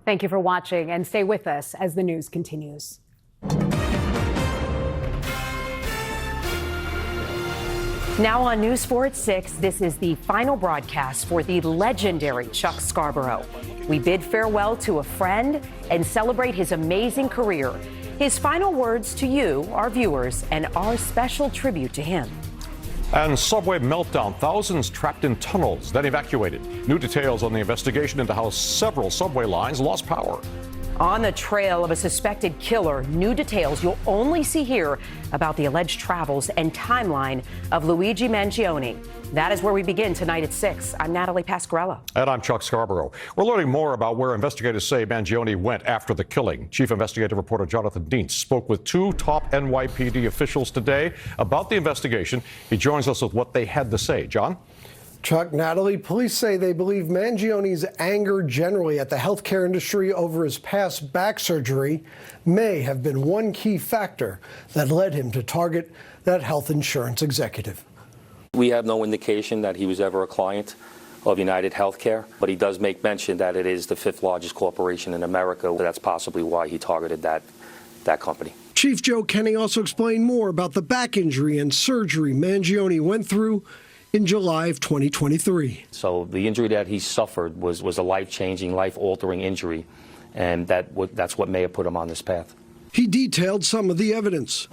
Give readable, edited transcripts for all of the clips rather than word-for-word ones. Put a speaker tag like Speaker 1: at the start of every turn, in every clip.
Speaker 1: Thank you for watching, and stay with us as the news continues. Now on News 4 at 6, this is the final broadcast for the legendary Chuck Scarborough. We bid farewell to a friend and celebrate his amazing career. His final words to you, our viewers, and our special tribute to him.
Speaker 2: And subway meltdown, thousands trapped in tunnels, then evacuated. New details on the investigation into how several subway lines lost power.
Speaker 1: On the trail of a suspected killer, new details you'll only see here about the alleged travels and timeline of Luigi Mangione. That is where we begin tonight at 6. I'm Natalie Pasquarello.
Speaker 2: And I'm Chuck Scarborough. We're learning more about where investigators say Mangione went after the killing. Chief investigative reporter Jonathan Dienst spoke with two top NYPD officials today about the investigation. He joins us with what they had to say. John?
Speaker 3: Chuck, Natalie, police say they believe Mangione's anger generally at the healthcare industry over his past back surgery may have been one key factor that led him to target that health insurance executive.
Speaker 4: We have no indication that he was ever a client of United Healthcare, but he does make mention that it is the 5th largest corporation in America. That's possibly why he targeted that company.
Speaker 3: Chief Joe Kenny also explained more about the back injury and surgery Mangione went through in July of 2023.
Speaker 4: So the injury that he suffered was a life-changing, life-altering injury, and that's what may have put him on this path.
Speaker 3: He detailed some of the evidence.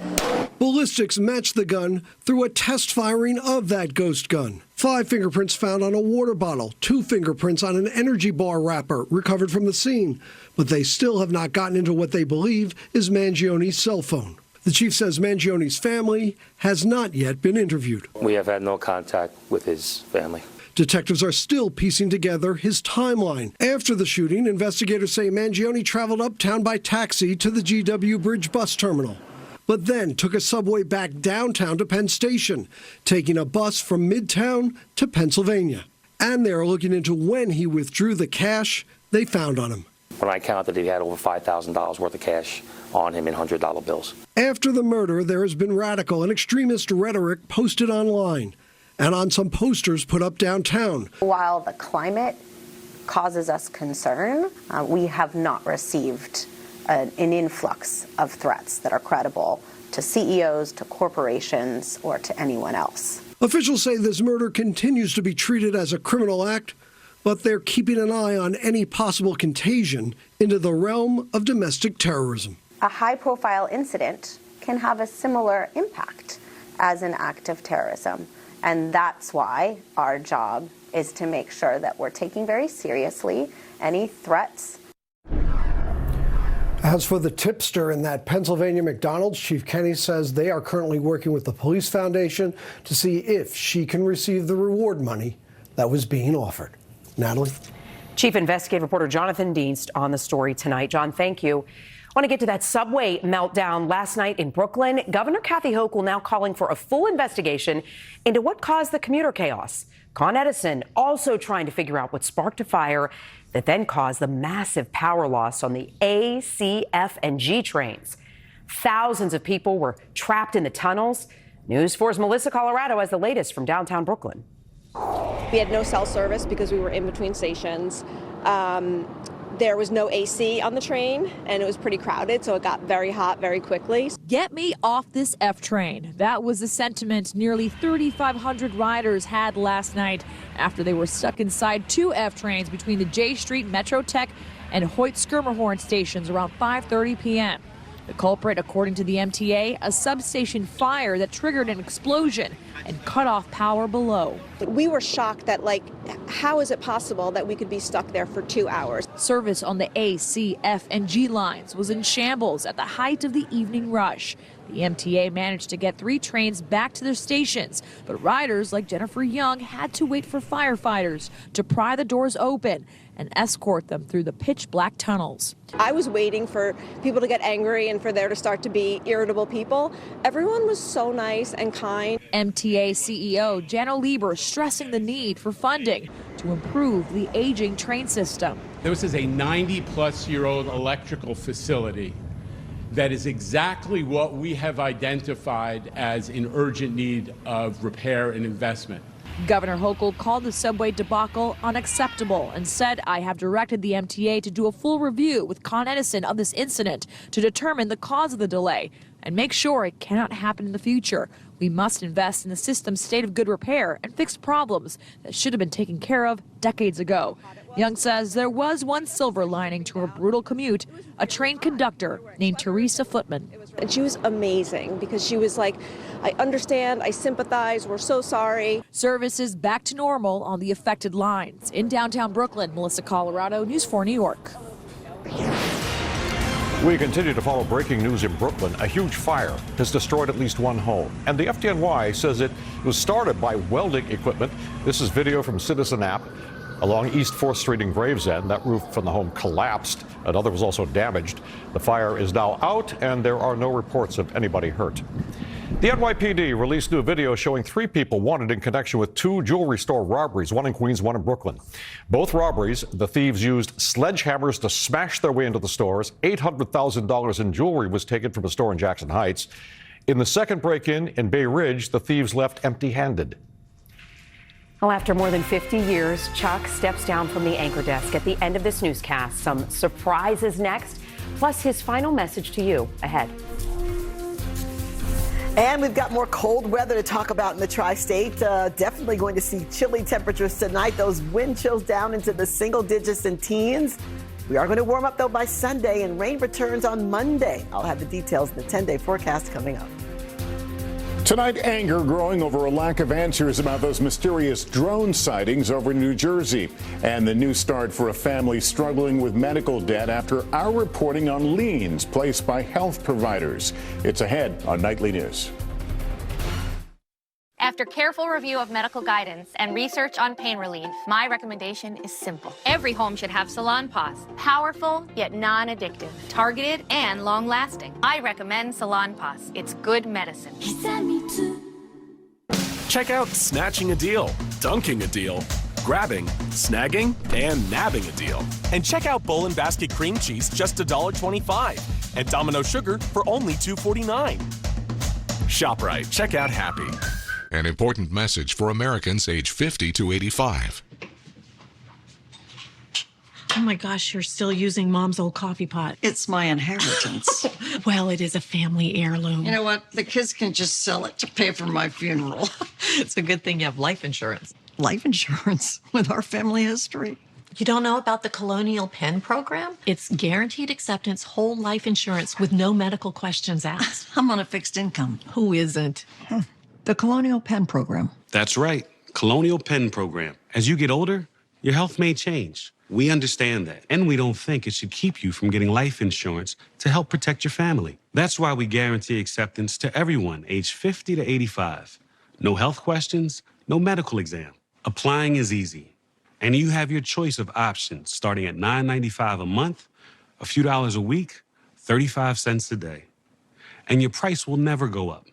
Speaker 3: Ballistics matched the gun through a test firing of that ghost gun. 5 fingerprints found on a water bottle, 2 fingerprints on an energy bar wrapper recovered from the scene, but they still have not gotten into what they believe is Mangione's cell phone. The chief says Mangione's family has not yet been interviewed.
Speaker 4: We have had no contact with his family.
Speaker 3: Detectives are still piecing together his timeline. After the shooting, investigators say Mangione traveled uptown by taxi to the GW Bridge bus terminal, but then took a subway back downtown to Penn Station, taking a bus from Midtown to Pennsylvania. And they are looking into when he withdrew the cash they found on him.
Speaker 4: When I counted, he had over $5,000 worth of cash on him in $100 bills.
Speaker 3: After the murder, there has been radical and extremist rhetoric posted online and on some posters put up downtown.
Speaker 5: While the climate causes us concern, we have not received an influx of threats that are credible to CEOs, to corporations, or to anyone else.
Speaker 3: Officials say this murder continues to be treated as a criminal act, but they're keeping an eye on any possible contagion into the realm of domestic terrorism.
Speaker 5: A high-profile incident can have a similar impact as an act of terrorism, and that's why our job is to make sure that we're taking very seriously any threats.
Speaker 3: As for the tipster in that Pennsylvania McDonald's, Chief Kenny says they are currently working with the Police Foundation to see if she can receive the reward money that was being offered. Natalie?
Speaker 1: Chief investigative reporter Jonathan Dienst on the story tonight. John, thank you. I want to get to that subway meltdown last night in Brooklyn. Governor Kathy Hochul now calling for a full investigation into what caused the commuter chaos. Con Edison also trying to figure out what sparked a fire that then caused the massive power loss on the A, C, F, and G trains. Thousands of people were trapped in the tunnels. News 4's Melissa Colorado has the latest from downtown Brooklyn.
Speaker 6: We had no cell service because we were in between stations. There was no AC on the train, and it was pretty crowded, so it got very hot very quickly.
Speaker 7: Get me off this F train. That was the sentiment nearly 3,500 riders had last night after they were stuck inside 2 F trains between the J Street Metro Tech and Hoyt Skirmerhorn stations around 5:30 p.m. The culprit, according to the MTA, a substation fire that triggered an explosion and cut off power below.
Speaker 6: We were shocked that, how is it possible that we could be stuck there for 2 hours?
Speaker 7: Service on the A, C, F, and G lines was in shambles at the height of the evening rush. The MTA managed to get 3 trains back to their stations, but riders like Jennifer Young had to wait for firefighters to pry the doors open and escort them through the pitch-black tunnels.
Speaker 6: I was waiting for people to get angry and for there to start to be irritable people. Everyone was so nice and kind.
Speaker 7: MTA CEO Janno Lieber stressing the need for funding to improve the aging train system.
Speaker 8: This is a 90-plus-year-old electrical facility that is exactly what we have identified as in urgent need of repair and investment.
Speaker 7: Governor Hochul called the subway debacle unacceptable and said, "I have directed the MTA to do a full review with Con Edison of this incident to determine the cause of the delay and make sure it cannot happen in the future. We must invest in the system's state of good repair and fix problems that should have been taken care of decades ago." Young says there was one silver lining to her brutal commute, a train conductor named Teresa Footman.
Speaker 6: And she was amazing because she was like, "I understand, I sympathize, we're so sorry."
Speaker 7: Service is back to normal on the affected lines. In downtown Brooklyn, Melissa Colorado, News 4 New York.
Speaker 2: We continue to follow breaking news in Brooklyn. A huge fire has destroyed at least one home, and the FDNY says it was started by welding equipment. This is video from Citizen App along East 4th Street in Gravesend. That roof from the home collapsed. Another was also damaged. The fire is now out, and there are no reports of anybody hurt. The NYPD released new video showing 3 people wanted in connection with 2 jewelry store robberies, one in Queens, one in Brooklyn. Both robberies, the thieves used sledgehammers to smash their way into the stores. $800,000 in jewelry was taken from a store in Jackson Heights. In the second break-in in Bay Ridge, the thieves left empty-handed.
Speaker 1: Well, after more than 50 years, Chuck steps down from the anchor desk at the end of this newscast. Some surprises next, plus his final message to you ahead.
Speaker 9: And we've got more cold weather to talk about in the tri-state. Definitely going to see chilly temperatures tonight. Those wind chills down into the single digits and teens. We are going to warm up, though, by Sunday, and rain returns on Monday. I'll have the details in the 10-day forecast coming up.
Speaker 10: Tonight, anger growing over a lack of answers about those mysterious drone sightings over New Jersey. And the new start for a family struggling with medical debt after our reporting on liens placed by health providers. It's ahead on Nightly News.
Speaker 11: After careful review of medical guidance and research on pain relief, my recommendation is simple. Every home should have Salon Paws. Powerful, yet non-addictive. Targeted and long-lasting. I recommend Salon Paws. It's good medicine.
Speaker 12: Check out snatching a deal, dunking a deal, grabbing, snagging, and nabbing a deal. And check out Bowl and Basket cream cheese, just $1.25. And Domino sugar for only $2.49. Shop right, check out happy.
Speaker 13: An important message for Americans age 50 to 85.
Speaker 14: Oh my gosh, you're still using Mom's old coffee pot.
Speaker 15: It's my inheritance.
Speaker 14: Well, it is a family heirloom.
Speaker 15: You know what? The kids can just sell it to pay for my funeral.
Speaker 16: It's a good thing you have life insurance.
Speaker 15: Life insurance with our family history.
Speaker 16: You don't know about the Colonial Penn program? It's guaranteed acceptance, whole life insurance with no medical questions asked.
Speaker 15: I'm on a fixed income.
Speaker 16: Who isn't?
Speaker 15: The Colonial Penn program.
Speaker 17: That's right. Colonial Penn program. As you get older, your health may change. We understand that, and we don't think it should keep you from getting life insurance to help protect your family. That's why we guarantee acceptance to everyone age 50 to 85. No health questions, no medical exam. Applying is easy, and you have your choice of options starting at $9.95 a month, a few dollars a week, 35 cents a day. And your price will never go up.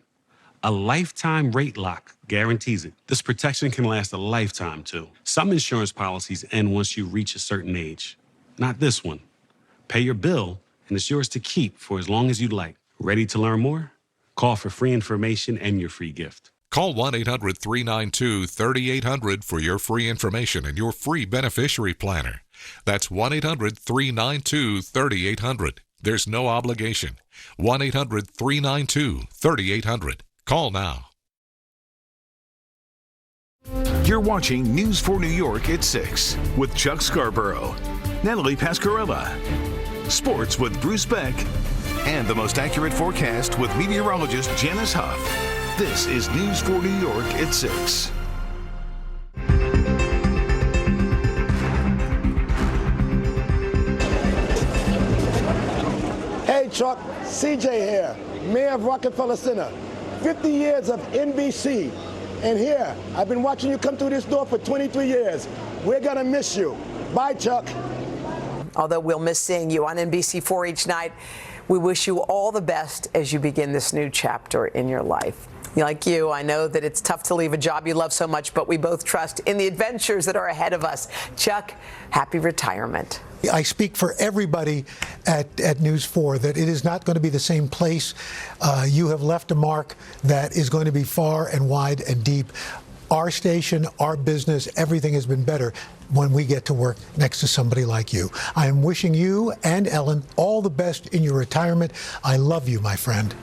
Speaker 17: A lifetime rate lock guarantees it. This protection can last a lifetime, too. Some insurance policies end once you reach a certain age. Not this one. Pay your bill, and it's yours to keep for as long as you'd like. Ready to learn more? Call for free information and your free gift.
Speaker 13: Call 1-800-392-3800 for your free information and your free beneficiary planner. That's 1-800-392-3800. There's no obligation. 1-800-392-3800. Call now.
Speaker 18: You're watching News 4 New York at 6 with Chuck Scarborough, Natalie Pascarella, sports with Bruce Beck, and the most accurate forecast with meteorologist Janice Huff. This is News 4 New York at 6.
Speaker 19: Hey Chuck, CJ here, Mayor of Rockefeller Center. 50 years of NBC. And here, I've been watching you come through this door for 23 years. We're gonna miss you. Bye, Chuck.
Speaker 9: Although we'll miss seeing you on NBC4 each night, we wish you all the best as you begin this new chapter in your life. Like you, I know that it's tough to leave a job you love so much, but we both trust in the adventures that are ahead of us. Chuck, happy retirement.
Speaker 20: I speak for everybody at News 4 that it is not going to be the same place. You have left a mark that is going to be far and wide and deep. our station, our business, everything has been better when we get to work next to somebody like you. I am wishing you and Ellen all the best in your retirement. I love you, my friend.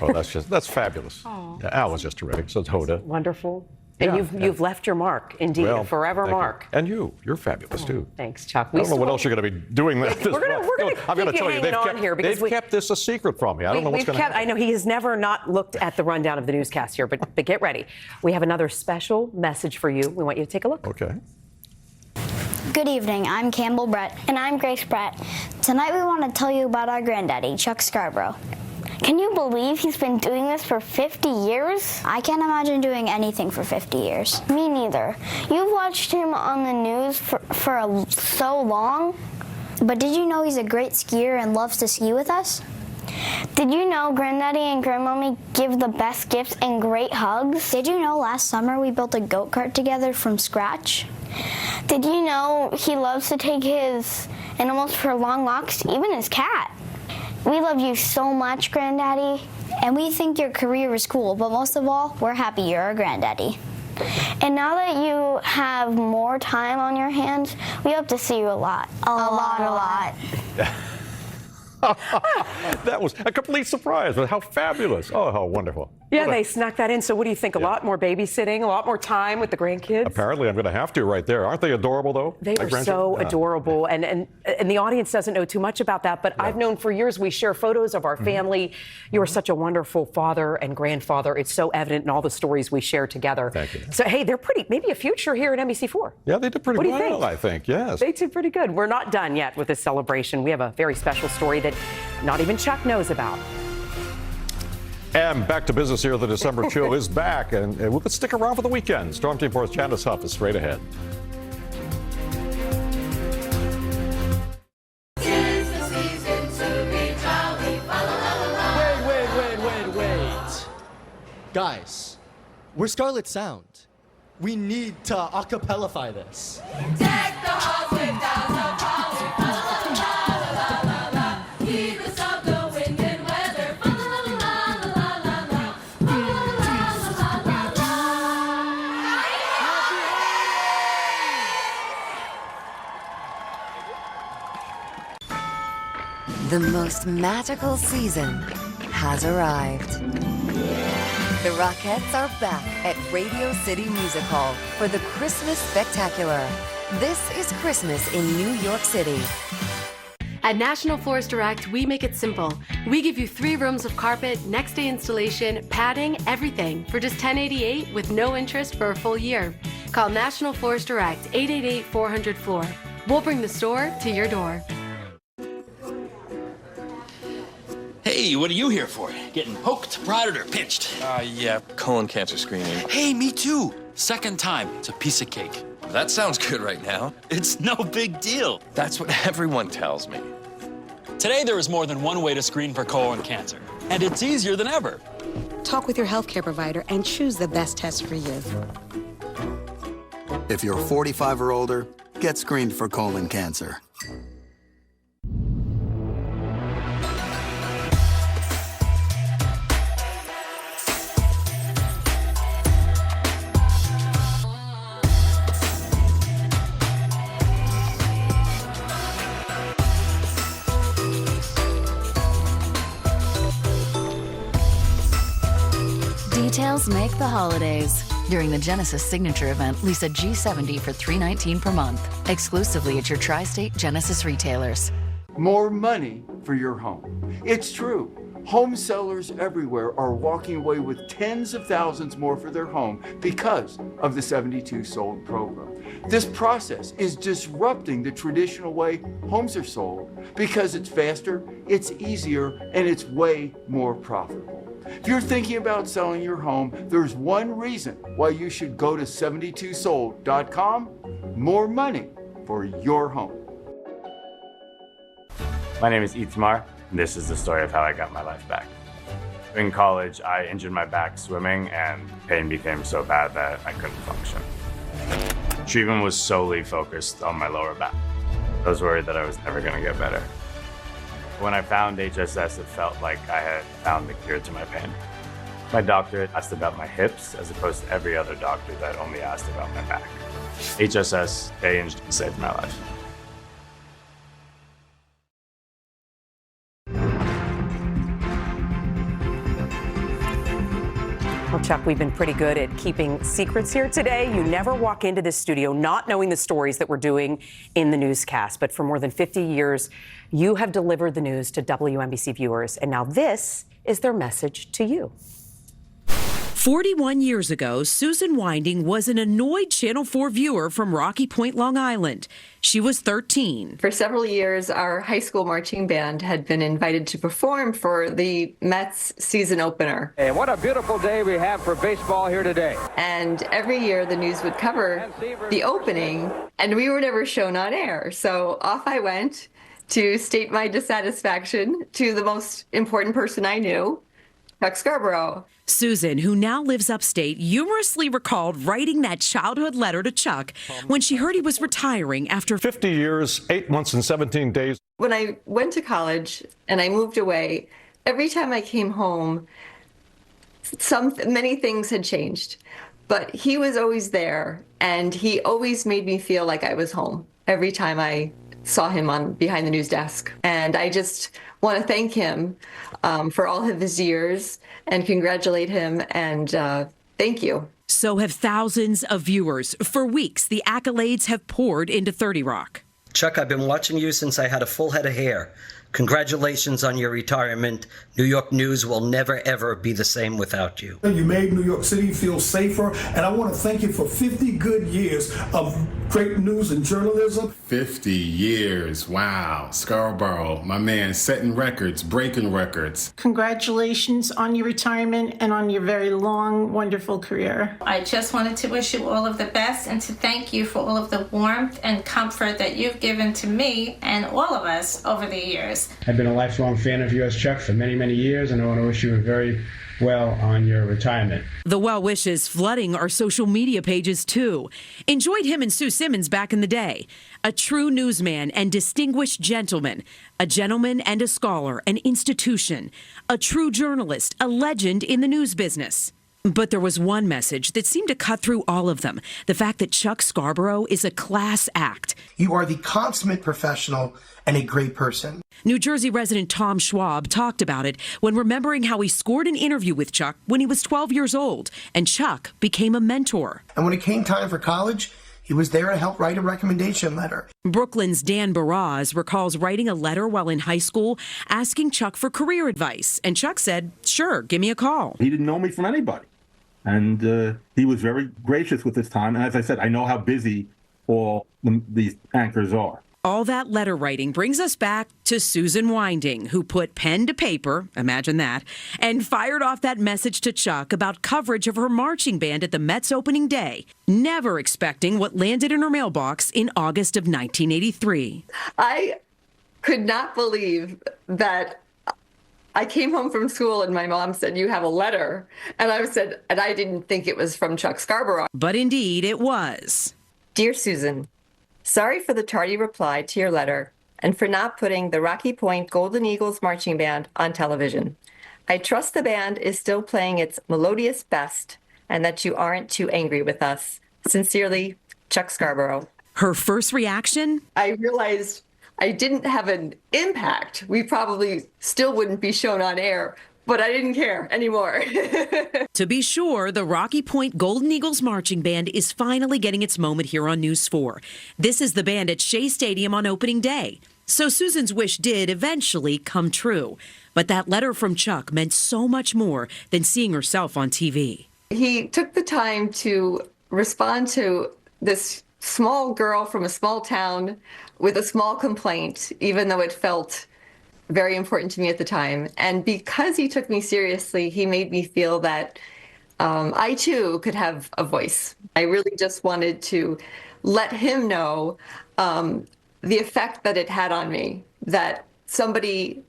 Speaker 2: Oh, that's fabulous. Yeah, Al was just terrific. So Hoda.
Speaker 1: Wonderful. And you've left your mark, indeed, a forever mark.
Speaker 2: You. And you're fabulous too.
Speaker 1: Thanks, Chuck.
Speaker 2: I don't know what else you're going to be doing.
Speaker 1: We're going to keep you on here because
Speaker 2: they've kept this a secret from me. I don't know what's going to happen.
Speaker 1: I know he has never not looked at the rundown of the newscast here, but get ready. We have another special message for you. We want you to take a look.
Speaker 2: Okay.
Speaker 21: Good evening. I'm Campbell Brett.
Speaker 22: And I'm Grace Brett.
Speaker 21: Tonight we want to tell you about our granddaddy, Chuck Scarborough.
Speaker 22: Can you believe he's been doing this for 50 years?
Speaker 21: I can't imagine doing anything for 50 years.
Speaker 22: Me neither. You've watched him on the news for so long.
Speaker 21: But did you know he's a great skier and loves to ski with us?
Speaker 22: Did you know Granddaddy and Grandmommy give the best gifts and great hugs?
Speaker 21: Did you know last summer we built a goat cart together from scratch?
Speaker 22: Did you know he loves to take his animals for long walks, even his cat? We love you so much, Granddaddy.
Speaker 21: And we think your career is cool, but most of all, we're happy you're our granddaddy.
Speaker 22: And now that you have more time on your hands, we hope to see you a lot.
Speaker 21: A lot.
Speaker 2: That was a complete surprise, but how fabulous. Oh, how wonderful.
Speaker 1: Yeah, they snuck that in. So what do you think? A lot more babysitting, a lot more time with the grandkids?
Speaker 2: Apparently, I'm going to have to right there. Aren't they adorable, though?
Speaker 1: They are so adorable. And the audience doesn't know too much about that, but I've known for years we share photos of our family. You are such a wonderful father and grandfather. It's so evident in all the stories we share together.
Speaker 2: Thank you.
Speaker 1: So, hey, they're maybe a future here at NBC4.
Speaker 2: Yeah, they did pretty well, I think, yes.
Speaker 1: They did pretty good. We're not done yet with this celebration. We have a very special story that not even Chuck knows about.
Speaker 2: And back to business here. The December chill is back, and we'll stick around for the weekend. Storm Team 4's Janice Huff is straight ahead.
Speaker 23: Wait. Guys, we're Scarlet Sound. We need to acapellify this.
Speaker 24: The most magical season has arrived. The Rockettes are back at Radio City Music Hall for the Christmas Spectacular. This is Christmas in New York City.
Speaker 25: At National Florist Direct, we make it simple. We give you 3 rooms of carpet, next day installation, padding, everything for just $10.88 with no interest for a full year. Call National Florist Direct, 888-400-FLOOR. We'll bring the store to your door.
Speaker 26: Hey, what are you here for? Getting poked, prodded, or pinched?
Speaker 27: Yeah, colon cancer screening.
Speaker 26: Hey, me too. Second time. It's a piece of cake.
Speaker 27: That sounds good right now.
Speaker 26: It's no big deal.
Speaker 27: That's what everyone tells me.
Speaker 28: Today, there is more than one way to screen for colon cancer, and it's easier than ever.
Speaker 29: Talk with your healthcare provider and choose the best test for you.
Speaker 30: If you're 45 or older, get screened for colon cancer.
Speaker 31: Details make the holidays. During the Genesis Signature event, lease a G70 for $319 per month. Exclusively at your tri-state Genesis retailers.
Speaker 32: More money for your home. It's true. Home sellers everywhere are walking away with tens of thousands more for their home because of the 72 Sold program. This process is disrupting the traditional way homes are sold because it's faster, it's easier, and it's way more profitable. If you're thinking about selling your home, there's one reason why you should go to 72sold.com. More money for your home.
Speaker 33: My name is Itamar, and this is the story of how I got my life back. In college, I injured my back swimming, and pain became so bad that I couldn't function. Treatment was solely focused on my lower back. I was worried that I was never going to get better. When I found HSS, it felt like I had found the cure to my pain. My doctor asked about my hips as opposed to every other doctor that only asked about my back. HSS changed and saved my life.
Speaker 1: Well, Chuck, we've been pretty good at keeping secrets here today. You never walk into this studio not knowing the stories that we're doing in the newscast. But for more than 50 years, you have delivered the news to WNBC viewers. And now this is their message to you.
Speaker 3: 41 years ago, Susan Winding was an annoyed Channel 4 viewer from Rocky Point, Long Island. She was 13.
Speaker 4: For several years, our high school marching band had been invited to perform for the Mets season opener.
Speaker 5: Hey, what a beautiful day we have for baseball here today.
Speaker 4: And every year the news would cover the opening, and we were never shown on air. So off I went to state my dissatisfaction to the most important person I knew, Chuck Scarborough.
Speaker 3: Susan, who now lives upstate, humorously recalled writing that childhood letter to Chuck when she heard he was retaring after
Speaker 2: 50 years, 8 months, and 17 days.
Speaker 4: When I went to college and I moved away, every time I came home, many things had changed. But he was always there, and he always made me feel like I was home every time I saw him behind the news desk. And I just want to thank him for all of his years and congratulate him, and thank you.
Speaker 3: So have thousands of viewers. For weeks, the accolades have poured into 30 Rock.
Speaker 6: Chuck, I've been watching you since I had a full head of hair. Congratulations on your retirement. New York News will never, ever be the same without you.
Speaker 7: You made New York City feel safer, and I want to thank you for 50 good years of great news and journalism.
Speaker 8: 50 years, wow. Scarborough, my man, setting records, breaking records.
Speaker 10: Congratulations on your retirement and on your very long, wonderful career.
Speaker 11: I just wanted to wish you all of the best and to thank you for all of the warmth and comfort that you've given to me and all of us over the years.
Speaker 12: I've been a lifelong fan of yours, Chuck, for many, many years, and I want to wish you very well on your retirement.
Speaker 3: The well wishes flooding our social media pages, too. Enjoyed him and Sue Simmons back in the day. A true newsman and distinguished gentleman. A gentleman and a scholar, an institution. A true journalist, a legend in the news business. But there was one message that seemed to cut through all of them. The fact that Chuck Scarborough is a class act.
Speaker 14: You are the consummate professional and a great person.
Speaker 3: New Jersey resident Tom Schwab talked about it when remembering how he scored an interview with Chuck when he was 12 years old, and Chuck became a mentor.
Speaker 14: And when it came time for college, he was there to help write a recommendation letter.
Speaker 3: Brooklyn's Dan Baraz recalls writing a letter while in high school asking Chuck for career advice, and Chuck said, sure, give me a call.
Speaker 15: He didn't know me from anybody, and he was very gracious with his time. And as I said, I know how busy all these anchors are.
Speaker 3: All that letter writing brings us back to Susan Winding, who put pen to paper, imagine that, and fired off that message to Chuck about coverage of her marching band at the Mets opening day, never expecting what landed in her mailbox in August of 1983.
Speaker 4: I could not believe that I came home from school and my mom said, you have a letter. And I didn't think it was from Chuck Scarborough.
Speaker 3: But indeed it was.
Speaker 4: Dear Susan, sorry for the tardy reply to your letter and for not putting the Rocky Point Golden Eagles Marching Band on television. I trust the band is still playing its melodious best and that you aren't too angry with us. Sincerely, Chuck Scarborough.
Speaker 3: Her first reaction?
Speaker 4: I realized I didn't have an impact. We probably still wouldn't be shown on air, but I didn't care anymore.
Speaker 3: To be sure, the Rocky Point Golden Eagles Marching Band is finally getting its moment here on News 4. This is the band at Shea Stadium on opening day. So Susan's wish did eventually come true. But that letter from Chuck meant so much more than seeing herself on TV.
Speaker 4: He took the time to respond to this small girl from a small town with a small complaint, even though it felt very important to me at the time. And because he took me seriously, he made me feel that I too could have a voice. I really just wanted to let him know the effect that it had on me, that somebody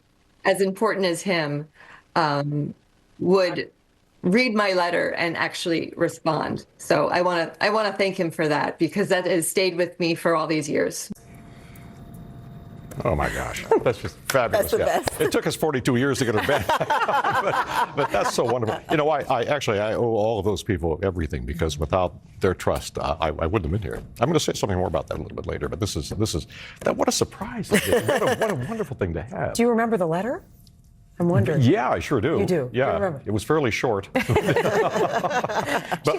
Speaker 4: as important as him would read my letter and actually respond. So I want to thank him for that, because that has stayed with me for all these years.
Speaker 2: Oh, my gosh. That's just fabulous.
Speaker 9: That's the best.
Speaker 2: It took us 42 years to get her back. but that's so wonderful. You know, I owe all of those people everything, because without their trust, I wouldn't have been here. I'm going to say something more about that a little bit later, but this is what a surprise. What a wonderful thing to have.
Speaker 1: Do you remember the letter? I'm wondering.
Speaker 2: Yeah, I sure do.
Speaker 1: You do?
Speaker 2: Yeah.
Speaker 1: You remember?
Speaker 2: It was fairly short. But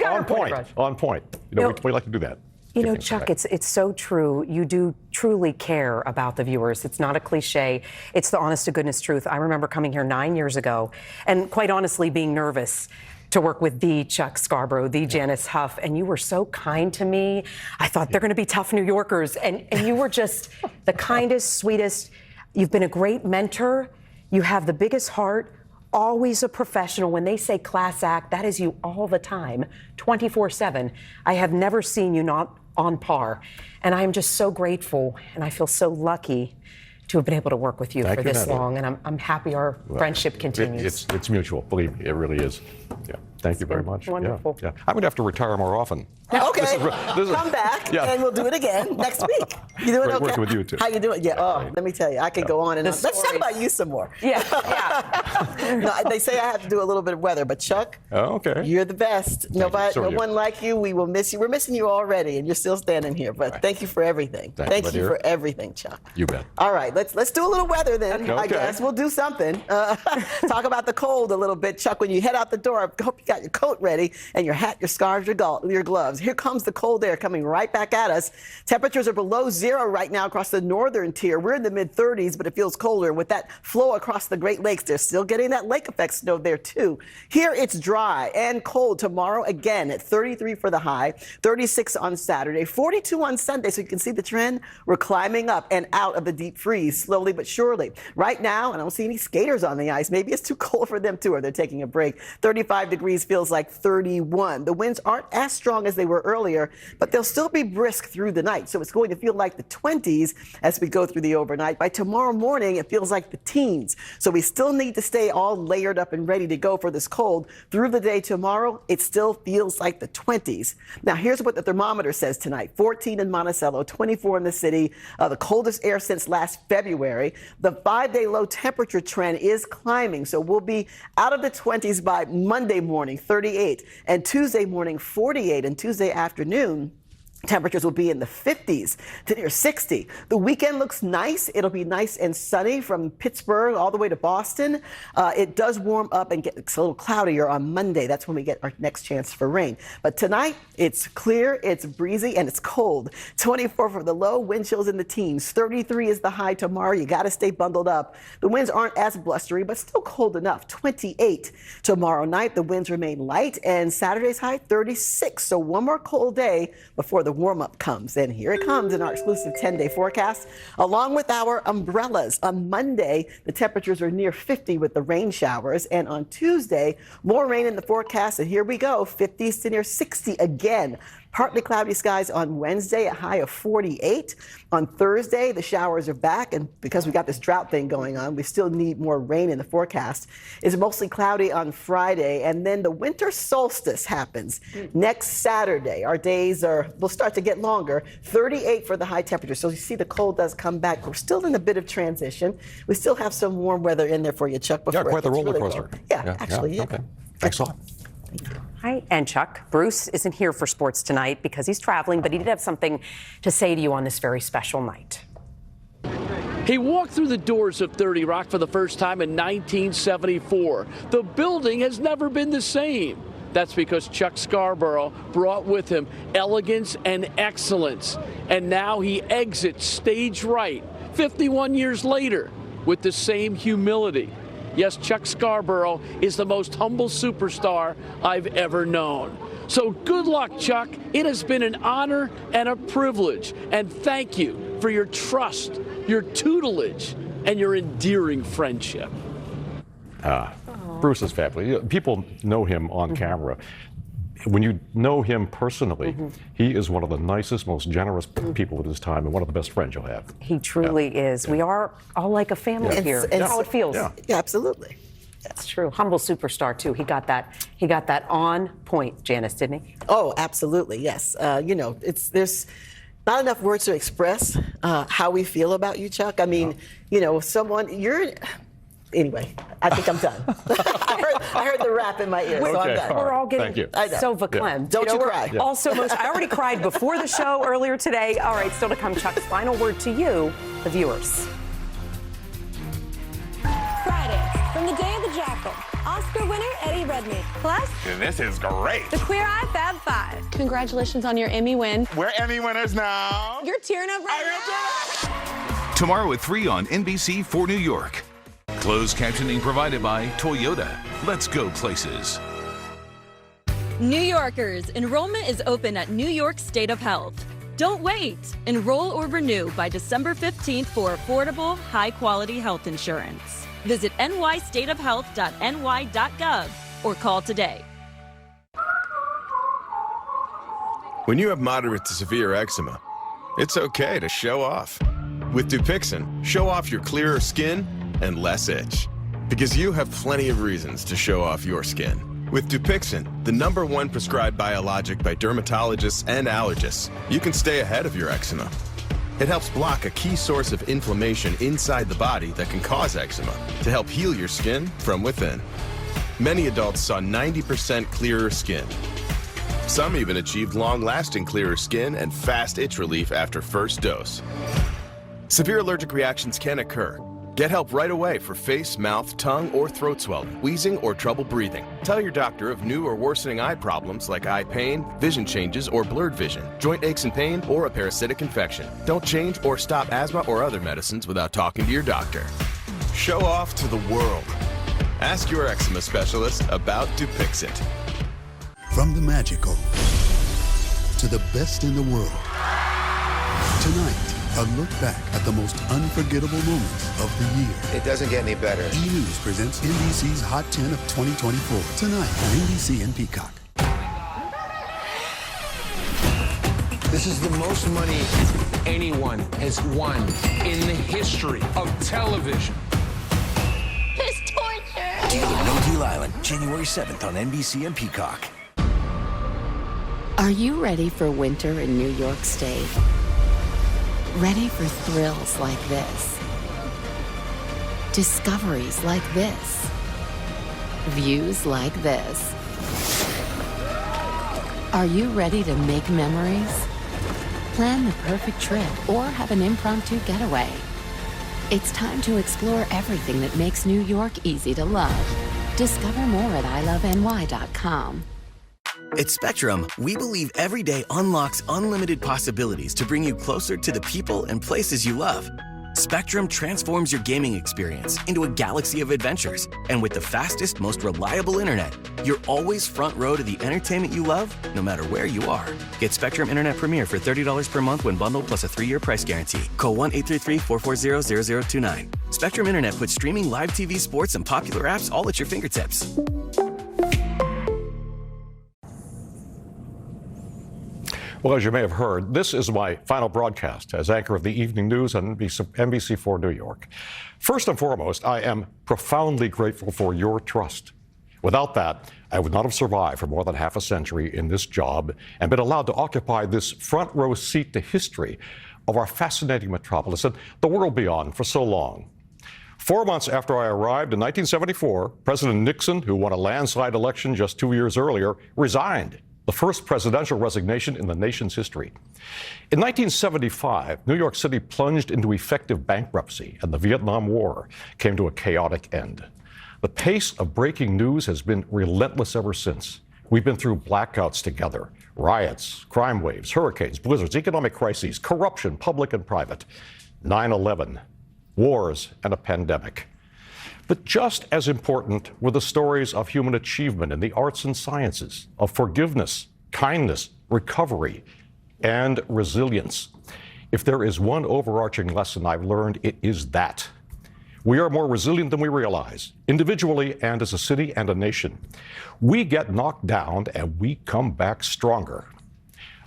Speaker 2: on point. On point. You know, we like to do that.
Speaker 1: You know, Chuck, it's so true. You do truly care about the viewers. It's not a cliche. It's the honest to goodness truth. I remember coming here 9 years ago and quite honestly being nervous to work with the Chuck Scarborough, the Janice Huff, and you were so kind to me. I thought they're going to be tough New Yorkers, and you were just the kindest, sweetest. You've been a great mentor. You have the biggest heart, always a professional. When they say class act, that is you all the time, 24/7. I have never seen you not on par. And I am just so grateful, and I feel so lucky to have been able to work with you for this long. And I'm happy our friendship continues.
Speaker 2: It's mutual. Believe me, it really is. Yeah. Thank you very much.
Speaker 1: Wonderful.
Speaker 2: Yeah. I'm going to have to retire more often.
Speaker 9: Okay, come back and we'll do it again next week. You doing
Speaker 2: Great
Speaker 9: okay?
Speaker 2: working with you too.
Speaker 9: How you doing? Yeah. Oh, let me tell you, I could go on and on. Let's talk about you some more.
Speaker 1: Yeah.
Speaker 9: No, they say I have to do a little bit of weather, but Chuck, you're the best. Nobody, no one like you. We will miss you. We're missing you already, and you're still standing here. But thank you for everything. Thank you for everything, Chuck.
Speaker 2: You bet.
Speaker 9: All right, let's do a little weather then. I guess we'll do something. Talk about the cold a little bit, Chuck. When you head out the door, I hope you got your coat ready and your hat, your scarves, your gloves. Here comes the cold air coming right back at us. Temperatures are below zero right now across the northern tier. We're in the mid-30s, but it feels colder. With that flow across the Great Lakes, they're still getting that lake effect snow there too. Here it's dry and cold. Tomorrow again at 33 for the high, 36 on Saturday, 42 on Sunday. So you can see the trend. We're climbing up and out of the deep freeze slowly but surely. Right now, I don't see any skaters on the ice. Maybe it's too cold for them too, or they're taking a break. 35 degrees feels like 31. The winds aren't as strong as they were earlier, but they'll still be brisk through the night. So it's going to feel like the 20s as we go through the overnight. By tomorrow morning, it feels like the teens. So we still need to stay all layered up and ready to go for this cold. Through the day tomorrow, it still feels like the 20s. Now, here's what the thermometer says tonight. 14 in Monticello, 24 in the city, the coldest air since last February. The 5-day low temperature trend is climbing, so we'll be out of the 20s by Monday morning, 38, and Tuesday morning, 48, and Tuesday afternoon, temperatures will be in the 50s to near 60. The weekend looks nice. It'll be nice and sunny from Pittsburgh all the way to Boston. It does warm up and gets a little cloudier on Monday. That's when we get our next chance for rain. But tonight, it's clear, it's breezy, and it's cold. 24 for the low, wind chills in the teens. 33 is the high tomorrow. You got to stay bundled up. The winds aren't as blustery, but still cold enough. 28 tomorrow night. The winds remain light, and Saturday's high, 36. So one more cold day before the warm-up comes. And here it comes in our exclusive 10-day forecast, along with our umbrellas. On Monday, the temperatures are near 50 with the rain showers. And on Tuesday, more rain in the forecast. And here we go, 50s to near 60 again. Partly cloudy skies on Wednesday, a high of 48. On Thursday, the showers are back, and because we got this drought thing going on, we still need more rain in the forecast. It's mostly cloudy on Friday, and then the winter solstice happens next Saturday. Our days will start to get longer, 38 for the high temperature. So you see the cold does come back. We're still in a bit of transition. We still have some warm weather in there for you, Chuck.
Speaker 2: Yeah, quite the roller coaster.
Speaker 9: Yeah, actually.
Speaker 2: Okay. Thanks a lot.
Speaker 1: Hi, and Chuck. Bruce isn't here for sports tonight because he's traveling, but he did have something to say to you on this very special night.
Speaker 13: He walked through the doors of 30 Rock for the first time in 1974. The building has never been the same. That's because Chuck Scarborough brought with him elegance and excellence. And now he exits stage right, 51 years later, with the same humility. Yes, Chuck Scarborough is the most humble superstar I've ever known. So good luck, Chuck. It has been an honor and a privilege. And thank you for your trust, your tutelage, and your endearing friendship.
Speaker 2: Bruce is fabulous. People know him on camera. When you know him personally, he is one of the nicest, most generous people with his time, and one of the best friends you'll have.
Speaker 1: He truly is. We are all like a family here. That's how it feels.
Speaker 9: Yeah, absolutely.
Speaker 1: That's true. Humble superstar too. He got that on point, Janice, didn't he?
Speaker 9: Oh, absolutely. Yes. not enough words to express how we feel about you, Chuck. I mean, anyway, I think I'm done. I heard the rap in my ear, so I'm done.
Speaker 1: We're all getting so verklempt.
Speaker 9: Don't you cry.
Speaker 1: Also, I already cried before the show earlier today. All right, still to come, Chuck's final word to you, the viewers.
Speaker 16: Friday, from the Day of the Jackal, Oscar winner Eddie Redmayne. Plus,
Speaker 17: this is great.
Speaker 16: the Queer Eye Fab Five. Congratulations on your Emmy win.
Speaker 17: We're Emmy winners now.
Speaker 16: You're tearing up right now.
Speaker 18: Tomorrow at 3 on NBC for New York. Closed captioning provided by Toyota. Let's go places.
Speaker 19: New Yorkers, enrollment is open at New York State of Health. Don't wait. Enroll or renew by December 15th for affordable, high-quality health insurance. Visit nystateofhealth.ny.gov or call today.
Speaker 20: When you have moderate to severe eczema, it's okay to show off. With Dupixent, show off your clearer skin and less itch. Because you have plenty of reasons to show off your skin. With Dupixent, the #1 prescribed biologic by dermatologists and allergists, you can stay ahead of your eczema. It helps block a key source of inflammation inside the body that can cause eczema to help heal your skin from within. Many adults saw 90% clearer skin. Some even achieved long-lasting clearer skin and fast itch relief after first dose. Severe allergic reactions can occur. Get help right away for face, mouth, tongue, or throat swelling, wheezing, or trouble breathing. Tell your doctor of new or worsening eye problems like eye pain, vision changes, or blurred vision, joint aches and pain, or a parasitic infection. Don't change or stop asthma or other medicines without talking to your doctor. Show off to the world. Ask your eczema specialist about Dupixent.
Speaker 21: From the magical to the best in the world. Tonight, a look back at the most unforgettable moments of the year.
Speaker 22: It doesn't get any better.
Speaker 21: E! News presents NBC's Hot 10 of 2024. Tonight on NBC and Peacock.
Speaker 23: This is the most money anyone has won in the history of television.
Speaker 16: It's torture.
Speaker 24: Deal or No Deal Island, January 7th on NBC and Peacock.
Speaker 29: Are you ready for winter in New York State? Ready for thrills like this? Discoveries like this? Views like this? Are you ready to make memories? Plan the perfect trip or have an impromptu getaway. It's time to explore everything that makes New York easy to love. Discover more at iloveny.com.
Speaker 25: At Spectrum, we believe every day unlocks unlimited possibilities to bring you closer to the people and places you love. Spectrum transforms your gaming experience into a galaxy of adventures. And with the fastest, most reliable internet, you're always front row to the entertainment you love, no matter where you are. Get Spectrum Internet Premier for $30 per month when bundled plus a 3-year price guarantee. Call 1-833-440-0029. Spectrum Internet puts streaming live TV, sports, and popular apps all at your fingertips.
Speaker 2: Well, as you may have heard, this is my final broadcast as anchor of the evening news on NBC4 New York. First and foremost, I am profoundly grateful for your trust. Without that, I would not have survived for more than half a century in this job and been allowed to occupy this front row seat to history of our fascinating metropolis and the world beyond for so long. 4 months after I arrived in 1974, President Nixon, who won a landslide election just 2 years earlier, resigned. The first presidential resignation in the nation's history. In 1975, New York City plunged into effective bankruptcy, and the Vietnam War came to a chaotic end. The pace of breaking news has been relentless ever since. We've been through blackouts together, riots, crime waves, hurricanes, blizzards, economic crises, corruption, public and private, 9/11, wars, and a pandemic. But just as important were the stories of human achievement in the arts and sciences, of forgiveness, kindness, recovery, and resilience. If there is one overarching lesson I've learned, it is that. We are more resilient than we realize, individually and as a city and a nation. We get knocked down and we come back stronger.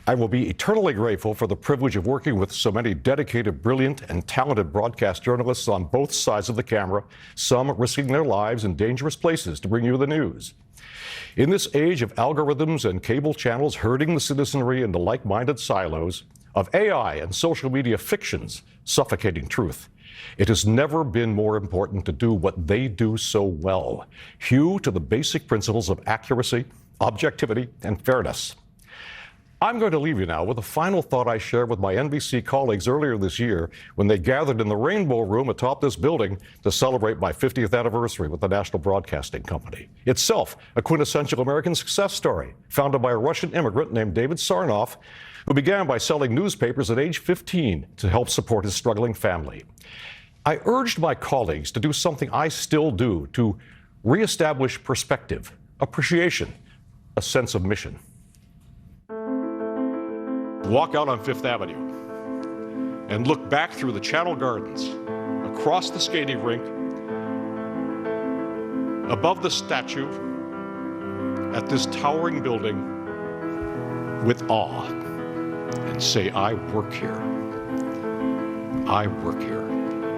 Speaker 2: I will be eternally grateful for the privilege of working with so many dedicated, brilliant, and talented broadcast journalists on both sides of the camera, some risking their lives in dangerous places to bring you the news. In this age of algorithms and cable channels herding the citizenry into like-minded silos, of AI and social media fictions suffocating truth. It has never been more important to do what they do so well, hew to the basic principles of accuracy, objectivity, and fairness. I'm going to leave you now with a final thought I shared with my NBC colleagues earlier this year when they gathered in the Rainbow Room atop this building to celebrate my 50th anniversary with the National Broadcasting Company. Itself a quintessential American success story, founded by a Russian immigrant named David Sarnoff, who began by selling newspapers at age 15 to help support his struggling family. I urged my colleagues to do something I still do, to reestablish perspective, appreciation, a sense of mission. Walk out on Fifth Avenue and look back through the Channel Gardens, across the skating rink, above the statue, at this towering building with awe, and say, I work here. I work here,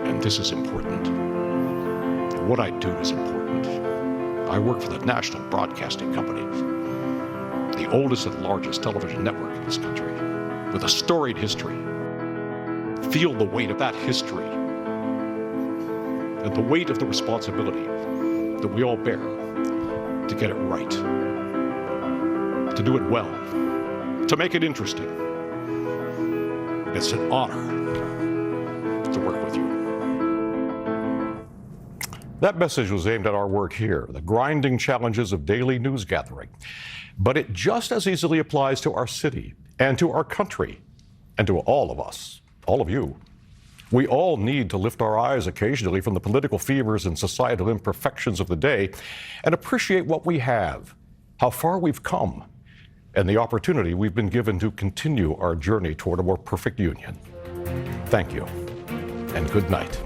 Speaker 2: and this is important. What I do is important. I work for the National Broadcasting Company, the oldest and largest television network in this country, with a storied history. Feel the weight of that history and the weight of the responsibility that we all bear to get it right, to do it well, to make it interesting. It's an honor to work with you. That message was aimed at our work here, the grinding challenges of daily news gathering. But it just as easily applies to our city and to our country and to all of us, all of you. We all need to lift our eyes occasionally from the political fevers and societal imperfections of the day and appreciate what we have, how far we've come, and the opportunity we've been given to continue our journey toward a more perfect union. Thank you, and good night.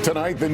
Speaker 17: Tonight, the